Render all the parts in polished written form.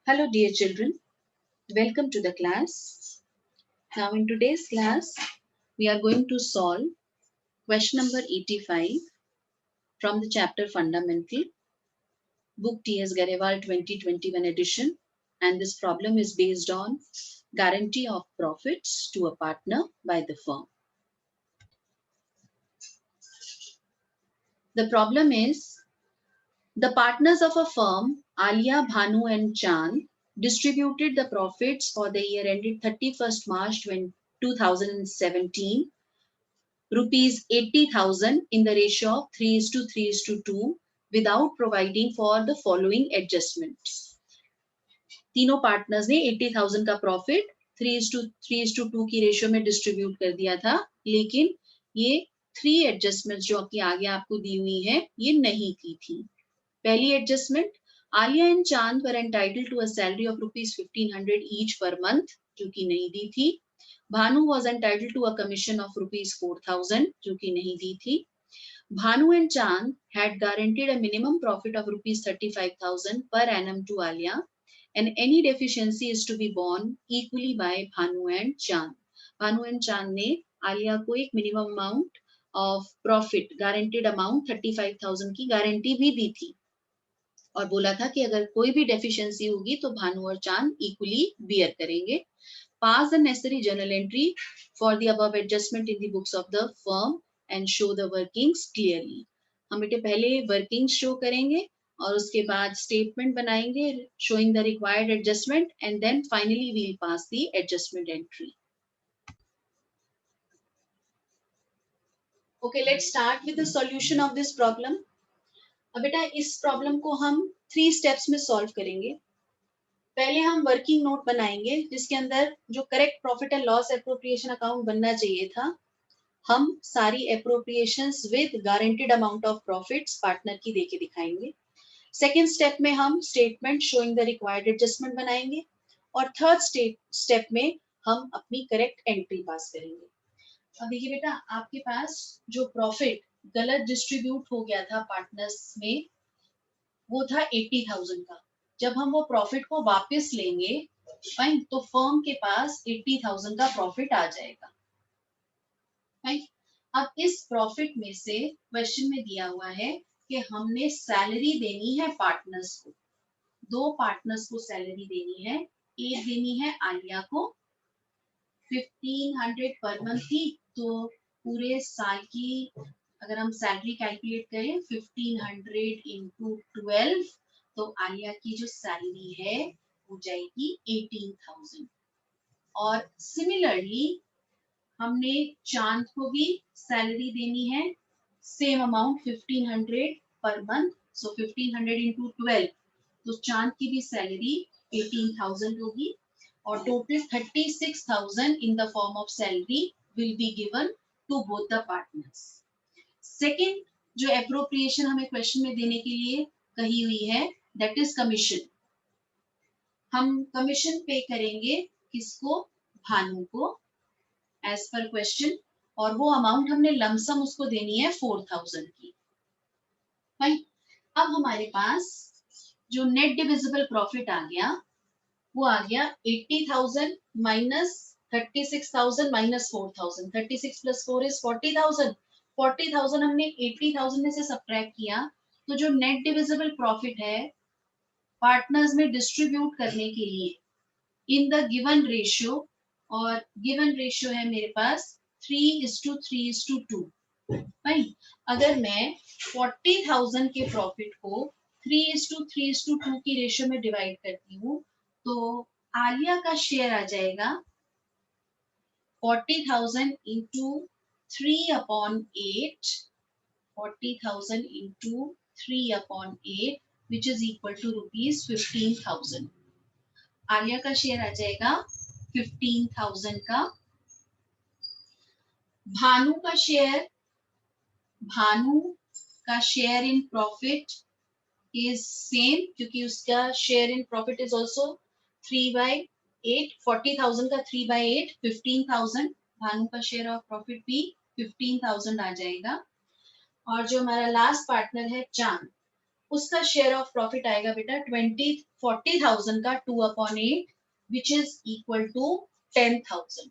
Hello dear children, welcome to the class. Now in today's class, we are going to solve question number 85 from the chapter Fundamental, book T.S. Garewal 2021 edition, and this problem is based on guarantee of profits to a partner by the firm. The problem is the partners of a firm, Alia, Bhanu and Chand, distributed the profits for the year ended 31st March 2017 rupees 80,000 in the ratio of 3:3:2 without providing for the following adjustments. तीनों partners ने 80,000 का profit 3:3:2 की ratio में distribute कर दिया था, लेकिन ये 3 एडजस्टमेंट्स जो कि आगे आपको दी हुई है ये नहीं की थी. पहली adjustment, Aliya and Chand were entitled to a salary of ₹1500 each per month, जो कि नहीं दी थी. Bhanu was entitled to a commission of ₹4,000, जो कि नहीं दी थी. Bhanu and Chand had guaranteed a minimum profit of ₹35,000 per annum to Alia, and any deficiency is to be borne equally by Bhanu and Chand. Bhanu and Chand ने आलिया को एक minimum amount of profit, guaranteed amount 35,000 की guarantee भी दी थी और बोला था कि अगर कोई भी डेफिशिएंसी होगी तो भानु और चांद इक्वली बियर करेंगे. Pass the necessary journal entry for the above adjustment in the books of the firm and show the workings clearly. हम बेटे पहले वर्किंग शो करेंगे और उसके बाद स्टेटमेंट बनाएंगे showing the required adjustment and then finally we'll pass the adjustment entry. Okay, let's start with the solution of this problem. अब बेटा इस प्रॉब्लम को हम 3 स्टेप्स में सॉल्व करेंगे. पहले हम वर्किंग नोट बनाएंगे जिसके अंदर जो correct profit and loss appropriation account बनना चाहिए था, हम सारी appropriations with guaranteed amount of profits partner की देके दिखाएंगे. सेकेंड स्टेप में हम statement showing the required adjustment बनाएंगे और थर्ड स्टेप में हम अपनी करेक्ट एंट्री पास करेंगे. अब देखिए बेटा, आपके पास जो प्रॉफिट गलत डिस्ट्रीब्यूट हो गया था पार्टनर्स में वो था 80,000 का. जब हम वो प्रॉफिट को वापस लेंगे फाइन, तो फर्म के पास 80,000 का प्रॉफिट आ जाएगा. फाइन, अब इस प्रॉफिट में से क्वेश्चन में दिया हुआ है कि हमने सैलरी देनी है पार्टनर्स को. 2 पार्टनर्स को सैलरी देनी है. एक देनी है आलिया को 1500 पर मंथ की, तो पूरे साल की अगर हम सैलरी कैलकुलेट करें 1500 into 12, तो आलिया की जो सैलरी है वो जाएगी 18,000. और सिमिलरली हमने चांद को भी सैलरी देनी है सेम अमाउंट 1500 पर मंथ, सो 1500 into 12, तो चांद की भी सैलरी 18,000 होगी और total 36,000 in the form of salary will be given to both the partners. Second जो एप्रोप्रिएशन हमें क्वेश्चन में देने के लिए कही हुई है, दैट इज कमीशन. हम कमीशन पे करेंगे किसको? भानु को एज पर क्वेश्चन, और वो अमाउंट हमने लमसम उसको देनी है 4,000 की. फाइन, अब हमारे पास जो नेट डिविजिबल प्रॉफिट आ गया वो आ गया 80,000 माइनस 36,000 माइनस 4,000. 36 plus 4 is 40,000. 40,000 हमने 80,000 में से सब्ट्रैक्ट किया, तो जो नेट डिविजिबल प्रॉफिट है पार्टनर्स में डिस्ट्रीब्यूट करने के लिए इन द गिवन रेशियो, और गिवन रेशियो है मेरे पास 3:3:2. भाई अगर मैं 40,000 के प्रॉफिट को 3:3:2 की रेशियो में डिवाइड करती हूँ, तो आलिया का शेयर आ जाएगा 40,000 into 3/8, 40,000 into 3/8, which is equal to ₹15,000. Alia का शेयर आ जाएगा 15,000 का. भानु का share in profit is same, क्योंकि उसका share in profit is also 3/8. 40,000 का 3/8 15,000. भानु का शेयर ऑफ प्रॉफिट भी 15,000 आ जाएगा. और जो हमारा लास्ट पार्टनर है चांद, उसका शेयर ऑफ प्रॉफिट आएगा बेटा 40,000 का 2/8 which is equal to 10,000,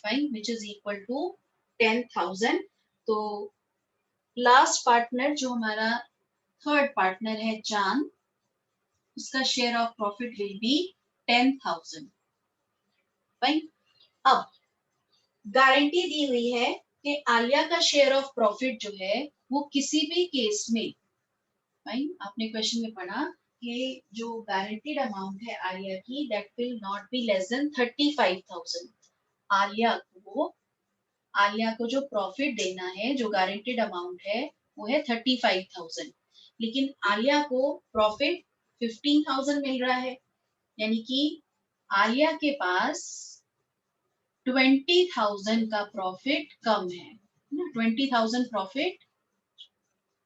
fine, which is equal to 10,000। तो लास्ट पार्टनर जो हमारा थर्ड पार्टनर है चांद, उसका share of profit will be 10,000, fine. अब गारंटी दी हुई है कि आलिया का शेयर ऑफ प्रॉफिट जो है वो किसी भी केस में, फाइन, आपने क्वेश्चन में पढ़ा कि जो गारंटीड अमाउंट है आलिया की that will not be less than 35,000। Alia को जो प्रॉफिट देना है, जो गारंटीड अमाउंट है वो है 35,000, लेकिन आलिया को प्रॉफिट 15,000 मिल रहा है, यानी कि आलिया के पास 20,000 का प्रॉफिट कम है ना। 20,000 प्रॉफिट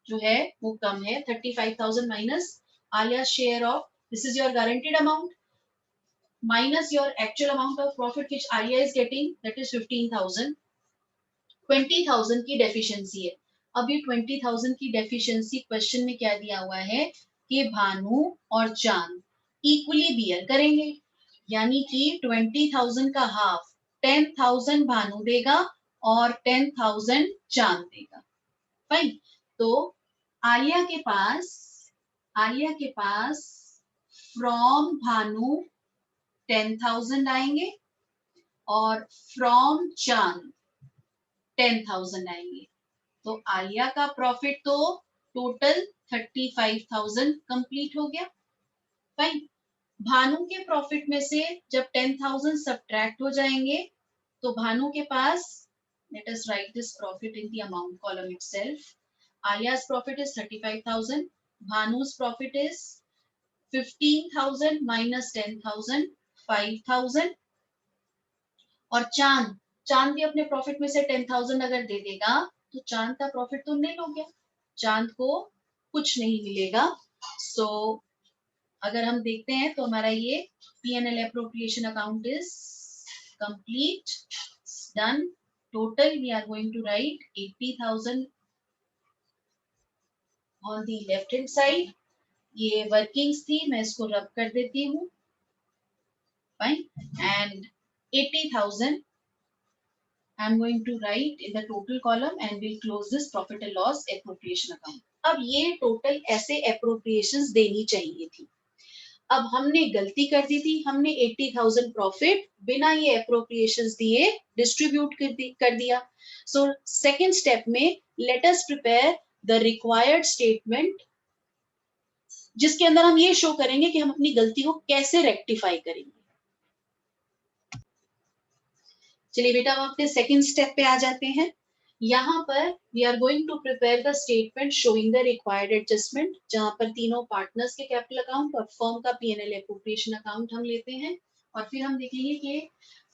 जो है वो कम है। 35,000 minus Alia share of, this is your guaranteed amount, minus your actual amount of profit which Alia is getting, that is 15,000। 20,000 की डेफिशिएंसी है। अब ये 20,000 की डेफिशिएंसी क्वेश्चन में क्या दिया हुआ है कि भानु और चांद इक्वली बियर करेंगे, यानी कि 20,000 का हाफ 10,000 भानु देगा और 10,000 चांद देगा, फाइन। तो आलिया के पास फ्रॉम भानु 10,000 आएंगे और फ्रॉम चांद 10,000 आएंगे। तो आलिया का प्रॉफिट तो टोटल 35,000 कंप्लीट हो गया, फाइन। भानु के प्रॉफिट में से जब 10,000 सब्ट्रैक्ट हो जाएंगे तो भानु के पास, let us write this profit in the amount column itself, आलिया's profit is 35,000, Bhanu's profit is 15,000 minus 10,000, 5,000, और चांद भी अपने प्रॉफिट में से 10,000 अगर दे देगा तो चांद का प्रॉफिट तो नील हो गया, चांद को कुछ नहीं मिलेगा। सो अगर हम देखते हैं तो हमारा ये P&L appropriation account is complete, done. Total we are going to write 80,000 on the left hand side. ये वर्किंग्स थी, मैं इसको रब कर देती हूँ, fine, and 80,000 I am going to write in the total column and we'll close this profit and loss appropriation account. अब ये टोटल ऐसे appropriations देनी चाहिए थी। अब हमने गलती कर दी थी, हमने 80,000 प्रॉफिट बिना ये appropriations दिए डिस्ट्रीब्यूट कर दिया। So second step में let us prepare the required statement जिसके अंदर हम ये शो करेंगे कि हम अपनी गलती को कैसे रेक्टिफाई करेंगे। चलिए बेटा हम अपने सेकंड स्टेप पे आ जाते हैं। यहाँ पर we are going to prepare the statement showing the required adjustment, जहां पर तीनों पार्टनर्स के कैपिटल अकाउंट और फर्म का P&L एप्रोप्रिएशन अकाउंट हम लेते हैं, और फिर हम देखेंगे कि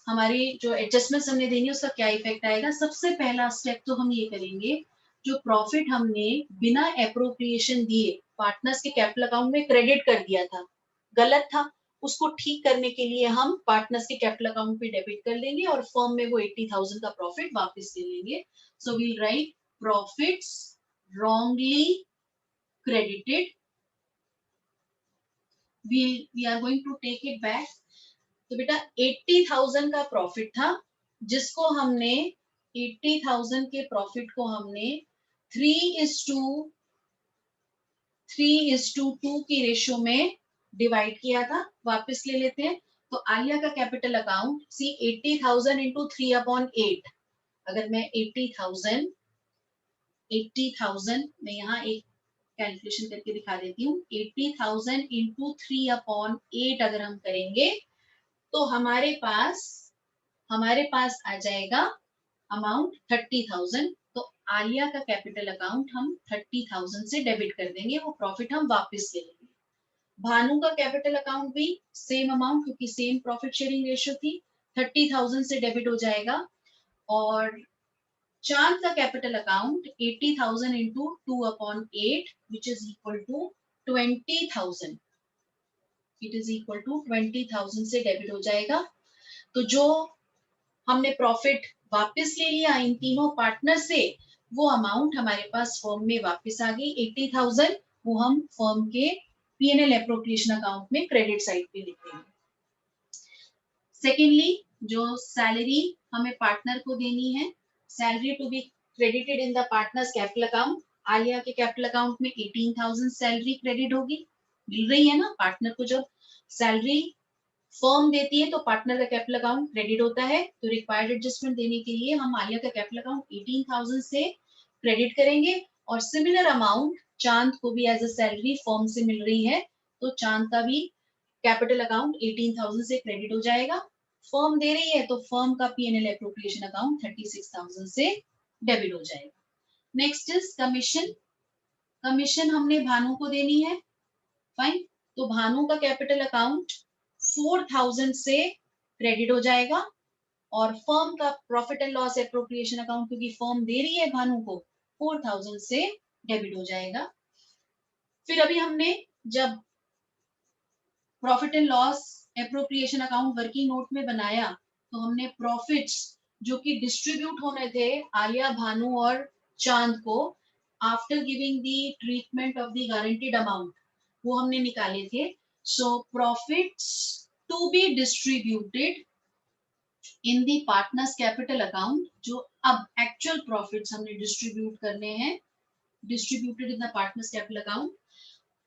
हमारी जो एडजस्टमेंट्स हमने देनी है उसका क्या इफेक्ट आएगा। सबसे पहला स्टेप तो हम ये करेंगे, जो प्रॉफिट हमने बिना एप्रोप्रिएशन दिए पार्टनर्स के कैपिटल अकाउंट में क्रेडिट कर दिया था, गलत था, उसको ठीक करने के लिए हम पार्टनर्स के कैपिटल अकाउंट पे डेबिट कर देंगे और फर्म में वो 80,000 का प्रॉफिट वापस ले लेंगे। So we'll write profits wrongly credited, we are going to take it back। तो बेटा 80,000 का प्रॉफिट था, जिसको हमने 80,000 के प्रॉफिट को हमने 3:2 की रेशियो में डिवाइड किया था, वापस ले लेते हैं। तो आलिया का कैपिटल अकाउंट सी 80,000 इंटू 3/8, अगर मैं 80,000 मैं यहाँ एक कैलकुलेशन करके दिखा देती हूँ, 80,000 इंटू 3/8 अगर हम करेंगे तो हमारे पास आ जाएगा अमाउंट 30,000। तो आलिया का कैपिटल अकाउंट हम 30,000 से डेबिट कर देंगे, वो प्रॉफिट हम वापस ले लेंगे। भानु का कैपिटल अकाउंट भी सेम अमाउंट, क्योंकि सेम प्रॉफिट शेयरिंग रेशियो थी, 30,000 से डेबिट हो जाएगा। और चांद का capital account 80,000 into 2/8 which is equal to 20,000, it is equal to 20,000 से डेबिट हो जाएगा। तो जो हमने प्रॉफिट वापस ले लिया इन तीनों पार्टनर से, वो अमाउंट हमारे पास फर्म में वापस आ गई 80,000, वो हम फर्म के P&L एप्रोप्रिएशन अकाउंट में क्रेडिट साइड पे लिखते हैं। सेकेंडली, जो सैलरी हमें पार्टनर को देनी है, salary to be credited in the partners capital account. Alia के कैपिटल अकाउंट में 18,000 सैलरी क्रेडिट होगी, मिल रही है ना। पार्टनर को जब सैलरी फर्म देती है तो पार्टनर का कैपिटल अकाउंट क्रेडिट होता है। तो रिक्वायर्ड एडजस्टमेंट देने के लिए हम आलिया का कैपिटल अकाउंट 18,000 से क्रेडिट करेंगे, और सिमिलर अमाउंट चांद को भी एज अ सैलरी फर्म से मिल रही है, तो चांद का भी कैपिटल अकाउंट 18,000 से क्रेडिट हो जाएगा। फर्म दे रही है तो फर्म का P&L एप्रोप्रिएशन अकाउंट 36,000 से डेबिट हो जाएगा। Next is commission. कमीशन हमने भानु को देनी है, फाइन। तो भानु का कैपिटल अकाउंट 4,000 से क्रेडिट हो जाएगा, और फर्म का profit and loss appropriation account, क्योंकि फर्म दे रही है भानु को, 4,000 से डेबिट हो जाएगा। फिर अभी हमने जब profit and loss appropriation account working note में बनाया, तो हमने प्रॉफिट्स जो कि डिस्ट्रीब्यूट होने थे आलिया, भानु और चांद को, after giving the treatment of the guaranteed amount, वो हमने निकाले थे। So profits to be distributed in the partners capital account, जो अब एक्चुअल प्रॉफिट्स हमने डिस्ट्रीब्यूट करने हैं, distributed in the partners capital account,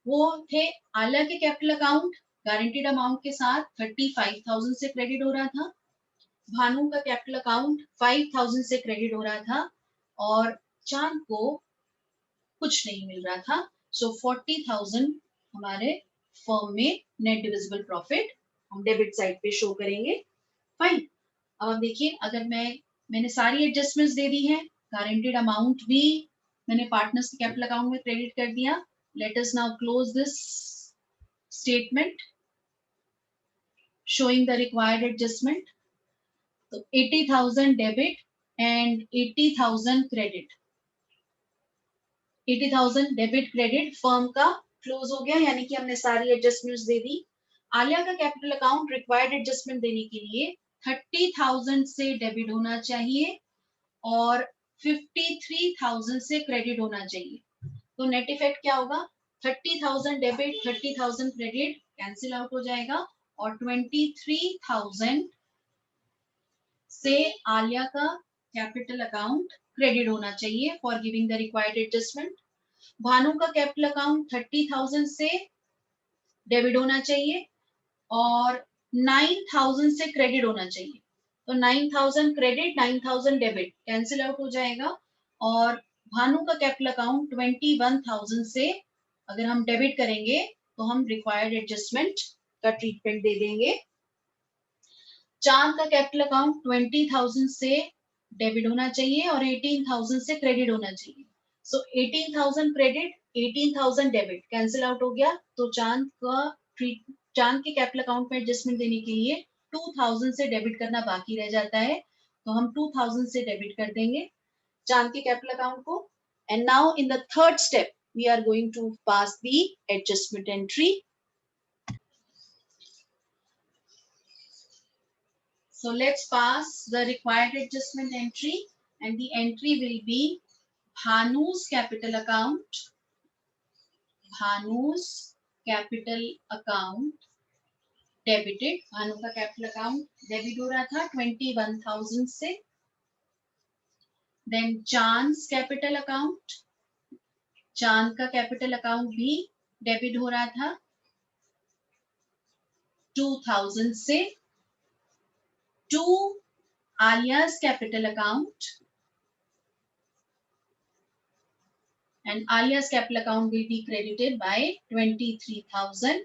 वो थे आलिया के कैपिटल अकाउंट गारंटीड अमाउंट के साथ 35,000 से क्रेडिट हो रहा था, भानु का कैपिटल अकाउंट 5,000 से क्रेडिट हो रहा था, और चांद को कुछ नहीं मिल रहा था। सो 40,000 हमारे फर्म में नेट डिविजिबल प्रॉफिट हम डेबिट साइड पे शो करेंगे, फाइन। अब देखिए, अगर मैंने सारी एडजस्टमेंट्स दे दी हैं, गारंटीड अमाउंट भी मैंने पार्टनर्स के कैपिटल अकाउंट में क्रेडिट कर दिया। Let us now close this statement showing the required adjustment. तो 80,000 debit and 80,000 credit, 80,000 debit credit firm का क्लोज हो गया, यानी कि हमने सारी एडजस्टमेंट्स दे दी। आलिया का कैपिटल अकाउंट रिक्वायर्ड एडजस्टमेंट देने के लिए 30,000 से डेबिट होना चाहिए और 53,000 से क्रेडिट होना चाहिए। तो नेट इफेक्ट क्या होगा? 30,000 डेबिट, 30,000 क्रेडिट कैंसिल आउट हो जाएगा, और 23,000 से आलिया का कैपिटल अकाउंट क्रेडिट होना चाहिए for giving the required adjustment. Bhanu का कैपिटल अकाउंट 30,000 से डेबिट होना चाहिए और 9,000 से क्रेडिट होना चाहिए। तो 9,000 क्रेडिट, 9,000 डेबिट कैंसिल आउट हो जाएगा, और भानु का कैपिटल अकाउंट 21,000 से अगर हम डेबिट करेंगे तो हम रिक्वायर्ड एडजस्टमेंट का ट्रीटमेंट दे देंगे। चांद का कैपिटल अकाउंट 20,000 से डेबिट होना चाहिए और 18,000 से क्रेडिट होना चाहिए। सो 18,000 क्रेडिट, 18,000 डेबिट कैंसिल आउट हो गया, तो चांद के कैपिटल अकाउंट में एडजस्टमेंट देने के लिए 2,000 से डेबिट करना बाकी रह जाता है, तो हम 2,000 से डेबिट कर देंगे चांद के कैपिटल अकाउंट को। And now in the third step we are going to pass the adjustment entry. So let's pass the required adjustment entry, and the entry will be Bhanu's capital account. Bhanu's capital account debited. Bhanu का capital account debit हो रहा था 21,000 से. Then Chand's capital account. चांद का capital account भी debit हो रहा था 2,000 से. To Alia's capital account, and Alia's capital account will be credited by 23,000,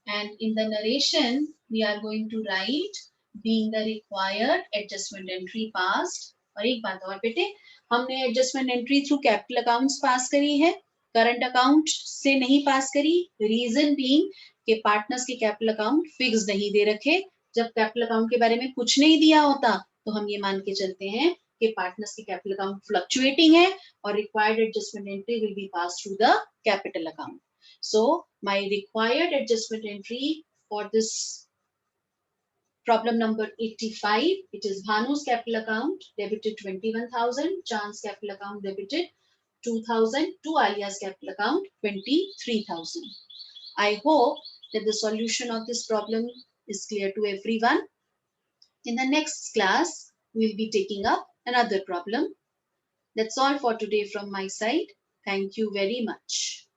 and in the narration we are going to write being the required adjustment entry passed. और एक बात और बेटे, हमने adjustment entry through capital accounts pass करी है, current account से नहीं पास करी। रीजन बीइंग के पार्टनर्स के कैपिटल अकाउंट फिक्स नहीं दे रखे। जब कैपिटल अकाउंट के बारे में कुछ नहीं दिया होता तो हम ये मान के चलते हैं कि पार्टनर्स की कैपिटल अकाउंट फ्लक्चुएटिंग है और required adjustment entry will be pass through the capital account. So my required adjustment entry for this problem number 85, it is Bhanu's capital account debited 21,000, Chand's capital account debited 2,000 to Alia's capital account 23,000. I hope that the solution of this problem is clear to everyone. In the next class, we'll be taking up another problem. That's all for today from my side. Thank you very much.